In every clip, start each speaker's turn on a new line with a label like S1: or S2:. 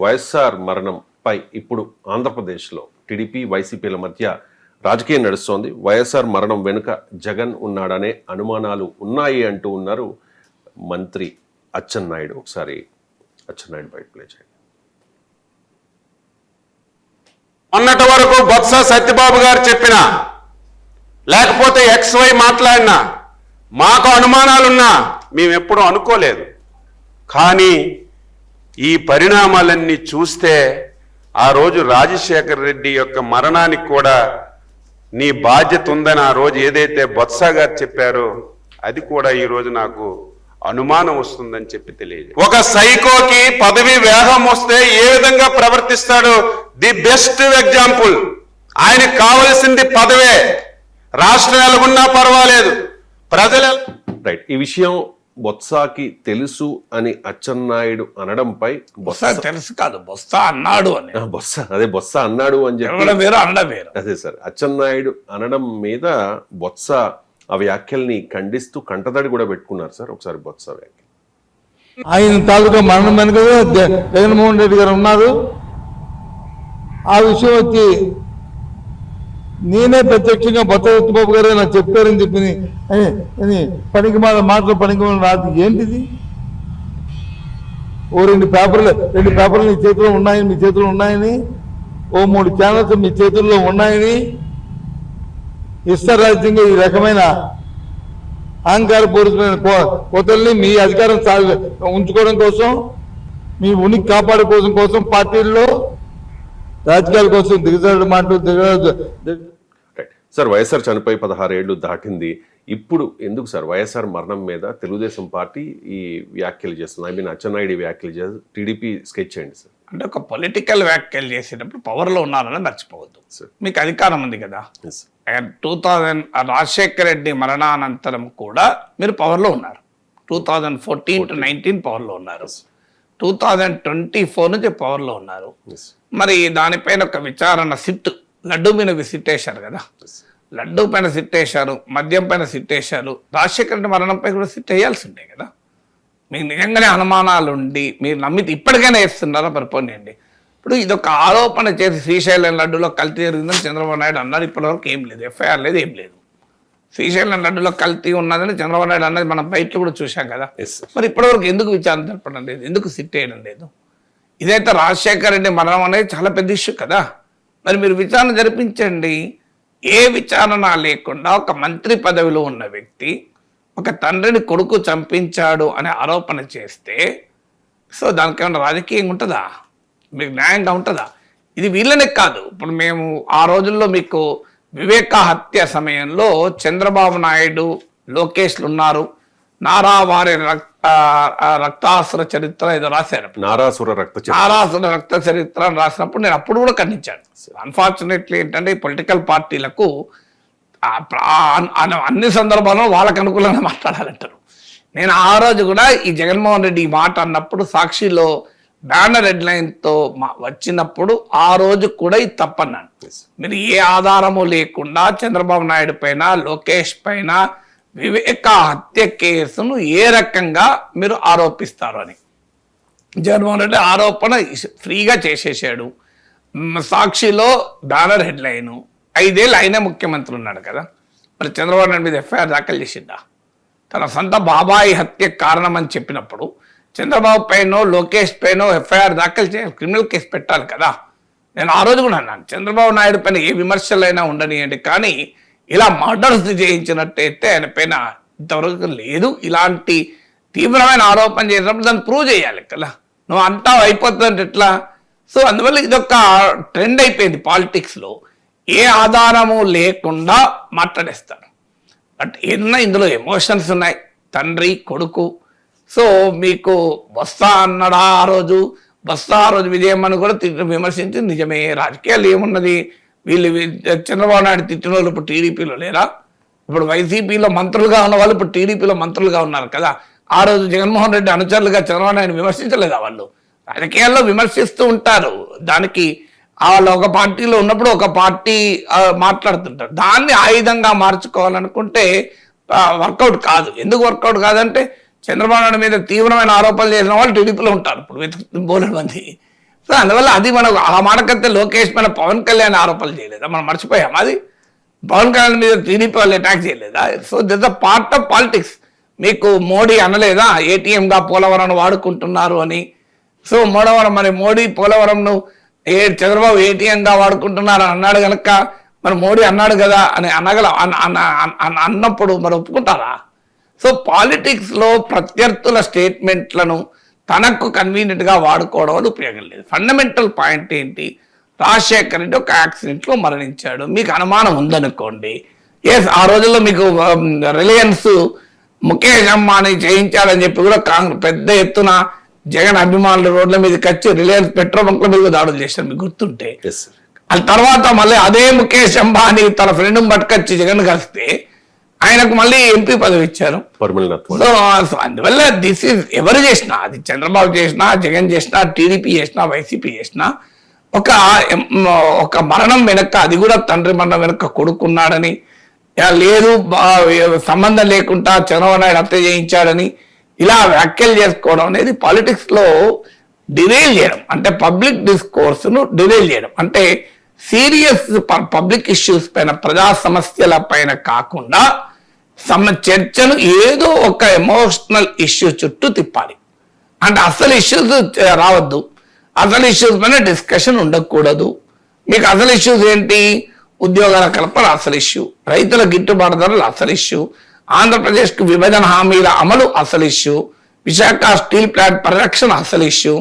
S1: వైఎస్ఆర్ మరణంపై ఇప్పుడు ఆంధ్రప్రదేశ్లో టీడీపీ వైసీపీల మధ్య రాజకీయం నడుస్తోంది. వైఎస్ఆర్ మరణం వెనుక జగన్ ఉన్నాడనే అనుమానాలు ఉన్నాయి అంటూ ఉన్నారు మంత్రి అచ్చెన్నాయుడు. ఒకసారి అచ్చెన్నాయుడు బయట ప్లే చేయండి.
S2: మొన్నటి వరకు బొత్స సత్యబాబు గారు చెప్పిన, లేకపోతే XY మాట్లాడినా, మాకు అనుమానాలున్నా మేమెప్పుడూ అనుకోలేదు. కానీ ఈ పరిణామాలన్నీ చూస్తే ఆ రోజు రాజశేఖర రెడ్డి యొక్క మరణానికి కూడా నీ బాధ్యత ఉందని ఆ రోజు ఏదైతే బొత్స గారు చెప్పారో అది కూడా ఈ రోజు నాకు అనుమానం వస్తుందని చెప్పి తెలియదు. ఒక సైకోకి పదవి వేగం వస్తే ఏ విధంగా ప్రవర్తిస్తాడో ది బెస్ట్ ఎగ్జాంపుల్. ఆయనకు కావలసింది పదవే. రాష్ట్రం ఎలాగున్నా పర్వాలేదు, ప్రజలు
S1: రైట్. ఈ విషయం బొత్సాకి తెలుసు అని అచ్చెన్నాయుడు అనడంపై
S3: తెలుసు కాదు, బొత్స అన్నాడు అని.
S1: బొత్స అన్నాడు అని చెప్పి అదే సార్ అచ్చెన్నాయుడు అనడం మీద బొత్స ఆ వ్యాఖ్యల్ని ఖండిస్తూ కంటతడి కూడా పెట్టుకున్నారు సార్. ఒకసారి బొత్స వ్యాఖ్య.
S4: ఆయన తాలూకా మరణం వెనుక జగన్మోహన్ రెడ్డి గారు ఉన్నారు. ఆ విషయం వచ్చి నేనే ప్రత్యక్షంగా బొత్స సత్యబాబు గారే నాకు చెప్పారని చెప్పి పనికి మాటలు పనికి రాదు. ఏంటిది? ఓ రెండు పేపర్లు మీ చేతిలో ఉన్నాయని, మీ చేతిలో ఉన్నాయని, ఓ 3 ఛానల్స్ మీ చేతుల్లో ఉన్నాయని ఇష్టరాజ్యంగా ఈ రకమైన అహంకారపూరితమైన కోతల్ని మీ అధికారం ఉంచుకోవడం కోసం, మీ ఉనికి కాపాడుకోవడం కోసం పార్టీల్లో రాజకీయాల కోసం దిగజాడు మాటలు
S1: సార్. వైఎస్ఆర్ చనిపోయి 16 ఏళ్లు దాటింది. ఇప్పుడు ఎందుకు సార్ వైఎస్ఆర్ మరణం మీద తెలుగుదేశం పార్టీ ఈ వ్యాఖ్యలు చేస్తుంది? ఐ మీన్ అచ్చెన్నాయుడు వ్యాఖ్యలు చేస్తుంది. టీడీపీ స్కెచ్ చేయండి సార్.
S3: అంటే ఒక పొలిటికల్ వ్యాఖ్యలు చేసేటప్పుడు పవర్లో ఉన్నారని మర్చిపోవద్దు. మీకు అధికారం ఉంది కదా. 2000 రాజశేఖర రెడ్డి మరణానంతరం కూడా మీరు పవర్లో ఉన్నారు. 2014 to 19 పవర్లో ఉన్నారు. 2024 నుంచి పవర్లో ఉన్నారు. మరి దానిపైన ఒక విచారణ సిట్, లడ్డూ మీద సిట్ వేశారు కదా. లడ్డూ పైన సిట్ వేశారు, మద్యం పైన సిట్ వేశారు, రాజశేఖర రెడ్డి మరణంపై కూడా సిట్ వేయాల్సి ఉండే కదా. మీకు నిజంగానే అనుమానాలు ఉండి మీరు నమ్మితే ఇప్పటికైనా వేస్తున్నారా? పరిపోండి. ఇప్పుడు ఇదొక ఆరోపణ చేసి శ్రీశైలం లడ్డూలో కల్తీ జరిగిందని చంద్రబాబు నాయుడు అన్నారు. ఇప్పటివరకు ఏం లేదు, FIR లేదు, ఏం లేదు. శ్రీశైలం లడ్డూలో కల్తీ ఉన్నదని చంద్రబాబు నాయుడు అన్నది మనం బయటలో కూడా చూసాం కదా. మరి ఇప్పటివరకు ఎందుకు విచారణ జరపడం లేదు? ఎందుకు సిట్ వేయడం లేదు? ఇదైతే రాజశేఖర రెడ్డి మరణం అనేది చాలా పెద్ద ఇష్యూ కదా. మరి మీరు విచారణ జరిపించండి. ఏ విచారణ లేకుండా ఒక మంత్రి పదవిలో ఉన్న వ్యక్తి ఒక తండ్రిని కొడుకు చంపించాడు అనే ఆరోపణ చేస్తే సో దానికి ఏమైనా రాజకీయంగా ఉంటుందా? మీకు న్యాయంగా ఉంటుందా? ఇది వీళ్ళనే కాదు. ఇప్పుడు మేము ఆ రోజుల్లో మీకు వివేక హత్య సమయంలో చంద్రబాబు నాయుడు, లోకేష్లు ఉన్నారు. నారావారి రక్తాసుర చరిత్ర ఏదో రాశారు,
S1: నారాసుర
S3: రక్త చరిత్ర అని రాసినప్పుడు నేను అప్పుడు కూడా ఖండించాను. అన్ఫార్చునేట్లీ ఏంటంటే ఈ పొలిటికల్ పార్టీలకు అన్ని సందర్భాల్లో వాళ్ళకు అనుకూలంగా మాట్లాడాలంటారు. నేను ఆ రోజు కూడా ఈ జగన్మోహన్ రెడ్డి ఈ మాట అన్నప్పుడు సాక్షిలో బ్యానర్ హెడ్లైన్తో వచ్చినప్పుడు ఆ రోజు కూడా ఇది తప్పన్నాను. మీరు ఏ ఆధారము లేకుండా చంద్రబాబు నాయుడు పైన, లోకేష్ పైన వివేక హత్య కేసును ఏ రకంగా మీరు ఆరోపిస్తారు అని జగన్మోహన్ రెడ్డి ఆరోపణ ఫ్రీగా చేసేసాడు. సాక్షిలో బ్యానర్ హెడ్లైన్ 5 ఏళ్ళు అయినా ముఖ్యమంత్రి ఉన్నాడు కదా. మరి చంద్రబాబు నాయుడు మీద FIR దాఖలు చేసిందా? తన సొంత బాబాయి హత్య కారణం అని చెప్పినప్పుడు చంద్రబాబు పైనో లోకేష్ పైనో FIR దాఖలు చేయాలి, క్రిమినల్ కేసు పెట్టాలి కదా. నేను ఆ రోజు కూడా అన్నాను, చంద్రబాబు నాయుడు పైన ఏ విమర్శలైనా ఉండనియండి, కానీ ఇలా మర్డర్స్ చేయించినట్టయితే ఆయన పైన ఇంతవరకు లేదు. ఇలాంటి తీవ్రమైన ఆరోపణ చేసినప్పుడు దాన్ని ప్రూవ్ చేయాలి కదా. నువ్వు అంటావు అయిపోతుందంటే ఎట్లా? సో అందువల్ల ఇదొక ట్రెండ్ అయిపోయింది పాలిటిక్స్లో. ఏ ఆధారము లేకుండా మాట్లాడేస్తారు. బట్ ఇందులో ఎమోషన్స్ ఉన్నాయి, తండ్రి కొడుకు. సో మీకు బొత్స అన్నాడా ఆ రోజు, బొత్స ఆ రోజు విజయమ్మని కూడా విమర్శించి నిజమే. రాజకీయాలు ఏమున్నది? వీళ్ళు చంద్రబాబు నాయుడు తిట్టిన వాళ్ళు ఇప్పుడు టీడీపీలో లేరా? ఇప్పుడు వైసీపీలో మంత్రులుగా ఉన్న వాళ్ళు ఇప్పుడు టీడీపీలో మంత్రులుగా ఉన్నారు కదా. ఆ రోజు జగన్మోహన్ రెడ్డి అనుచరులుగా చంద్రబాబు నాయుడు విమర్శించలేదా? వాళ్ళు రాజకీయాల్లో విమర్శిస్తూ ఉంటారు. దానికి వాళ్ళు ఒక పార్టీలో ఉన్నప్పుడు ఒక పార్టీ మాట్లాడుతుంటారు. దాన్ని ఆయుధంగా మార్చుకోవాలనుకుంటే వర్కౌట్ కాదు. ఎందుకు వర్కౌట్ కాదంటే చంద్రబాబు నాయుడు మీద తీవ్రమైన ఆరోపణలు చేసిన వాళ్ళు టీడీపీలో ఉంటారు. ఇప్పుడు బోలెడు మంది సో అందువల్ల అది మనకు ఆ మాటకైతే లోకేష్ మన పవన్ కళ్యాణ్ ఆరోపణలు చేయలేదా, మనం మర్చిపోయాం. అది పవన్ కళ్యాణ్ మీద టీడీపీ వాళ్ళు అటాక్ చేయలేదా? So this a part of politics. మీకు మోడీ అనలేదా ఏటీఎంగా పోలవరం వాడుకుంటున్నారు అని? సో మోడీ పోలవరంను చంద్రబాబు ఏటీఎంగా వాడుకుంటున్నారు అని అన్నాడు కనుక మరి మోడీ అన్నాడు కదా అని అన్నప్పుడు మరి ఒప్పుకుంటారా? సో పాలిటిక్స్ లో ప్రత్యర్థుల స్టేట్మెంట్లను తనకు కన్వీనియంట్ గా వాడుకోవడం వల్ల ఉపయోగం లేదు. ఫండమెంటల్ పాయింట్ ఏంటి? రాజశేఖర్ రెడ్డి ఒక యాక్సిడెంట్ లో మరణించాడు, మీకు అనుమానం ఉందనుకోండి. ఎస్, ఆ రోజుల్లో మీకు రిలయన్స్ ముఖేష్ అంబానీ చేయించాడని చెప్పి కూడా కాంగ్రెస్ పెద్ద ఎత్తున జగన్ అభిమానులు రోడ్ల మీదకి వచ్చి రిలయన్స్ పెట్రోల్ బంక్ల మీద దాడులు చేశారు, మీకు గుర్తుంటే. ఆ తర్వాత మళ్ళీ అదే ముఖేష్ అంబానీ తన ఫ్రెండ్ పట్టుకొచ్చి జగన్ కలిస్తే ఆయనకు మళ్ళీ ఎంపీ పదవి ఇచ్చారు. సో అందువల్ల దిస్ ఈజ్ ఎవరు చేసినా, అది చంద్రబాబు చేసినా, జగన్ చేసినా, టీడీపీ చేసినా, వైసీపీ చేసినా, ఒక మరణం వెనక, అది కూడా తండ్రి మరణం వెనక కొడుకున్నాడని, లేదు సంబంధం లేకుండా చంద్రబాబు నాయుడు హత్య చేయించాడని ఇలా వ్యాఖ్యలు చేసుకోవడం అనేది పాలిటిక్స్ లో డిరైల్ చేయడం, అంటే పబ్లిక్ డిస్కోర్స్ ను డిరైల్ చేయడం, అంటే సీరియస్ పబ్లిక్ ఇష్యూస్ పైన, ప్రజా సమస్యల పైన కాకుండా చర్చను ఏదో ఒక ఎమోషనల్ ఇష్యూ చుట్టూ తిప్పాలి. అంటే అసలు ఇష్యూస్ రావద్దు, అసలు ఇష్యూస్ పైన డిస్కషన్ ఉండకూడదు. మీకు అసలు ఇష్యూస్ ఏంటి? ఉద్యోగాల కల్పన అసలు ఇష్యూ, రైతుల గిట్టుబాటు ధరలు అసలు ఇష్యూ, ఆంధ్రప్రదేశ్కు విభజన హామీల అమలు అసలు ఇష్యూ, విశాఖ స్టీల్ ప్లాంట్ పరిరక్షణ అసలు ఇష్యూ.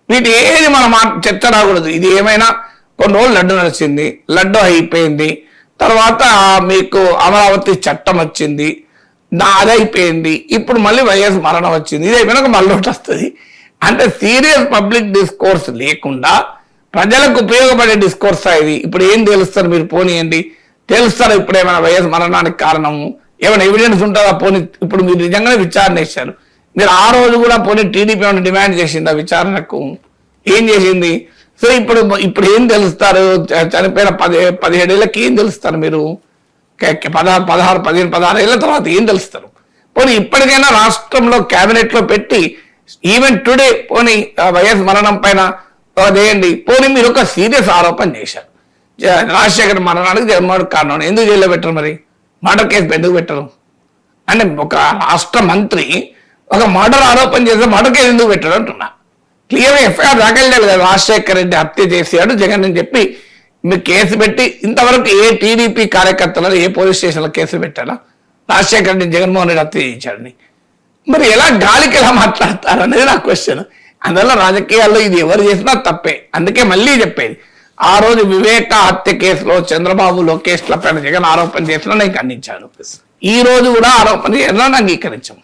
S3: వీటి ఏది మనం చర్చ రాకూడదు. ఇది ఏమైనా కొన్ని రోజులు లడ్డు నడిచింది, లడ్డు అయిపోయింది, తర్వాత మీకు అమరావతి చట్టం వచ్చింది, అది అయిపోయింది, ఇప్పుడు మళ్ళీ వైఎస్ మరణం వచ్చింది, ఇది అయిపోయినాక మళ్ళీ ఒకటి వస్తుంది. అంటే సీరియస్ పబ్లిక్ డిస్కోర్స్ లేకుండా ప్రజలకు ఉపయోగపడే డిస్కోర్స్ ఇది. ఇప్పుడు ఏం తెలుస్తారు మీరు? పోనీయండి, తెలుస్తారు ఇప్పుడు ఏమైనా వైఎస్ మరణానికి కారణము, ఏమైనా ఎవిడెన్స్ ఉంటుందా? పోనీ ఇప్పుడు మీరు నిజంగానే విచారణ చేశారు, మీరు ఆ రోజు కూడా పోనీ టీడీపీ ఏమైనా డిమాండ్ చేసిందా విచారణకు? ఏం చేసింది? సో ఇప్పుడు ఏం తెలుస్తారు? చనిపోయిన 17 ఏళ్ళకి ఏం తెలుస్తారు మీరు? 16 ఏళ్ళ తర్వాత ఏం తెలుస్తారు? పోనీ ఇప్పటికైనా రాష్ట్రంలో క్యాబినెట్ లో పెట్టి ఈవెన్ టుడే పోనీ వైఎస్ మరణం పైన అదేండి, పోనీ మీరు ఒక సీరియస్ ఆరోపణ చేశారు, రాజశేఖర్ మరణానికి జగన్మోహన్ కారణం, ఎందుకు జైల్లో పెట్టరు? మరి మర్డర్ కేసు ఎందుకు పెట్టరు? అంటే ఒక రాష్ట్ర మంత్రి ఒక మర్డర్ ఆరోపణ చేస్తే మర్డర్ కేసు ఎందుకు పెట్టారు అంటున్నా. క్లియర్ ఎఫ్ఐఆర్ దాఖలు కదా, రాజశేఖర్ రెడ్డి హత్య చేశాడు జగన్ అని చెప్పి మీరు కేసు పెట్టి ఇంతవరకు ఏ టీడీపీ కార్యకర్తలను ఏ పోలీస్ స్టేషన్లో కేసు పెట్టారా రాజశేఖర్ రెడ్డి జగన్మోహన్ రెడ్డి హత్య చేయించాడని? మరి ఎలా గాలికి ఎలా మాట్లాడతారు అనేది నా క్వశ్చన్. అందువల్ల రాజకీయాల్లో ఇది ఎవరు చేసినా తప్పే. అందుకే మళ్ళీ చెప్పేది, ఆ రోజు వివేక హత్య కేసులో చంద్రబాబు లోకేష్ల పైన జగన్ ఆరోపణ చేసినా నేను ఖండించాను, ఈ రోజు కూడా ఆరోపణ చేసినా అంగీకరించాము.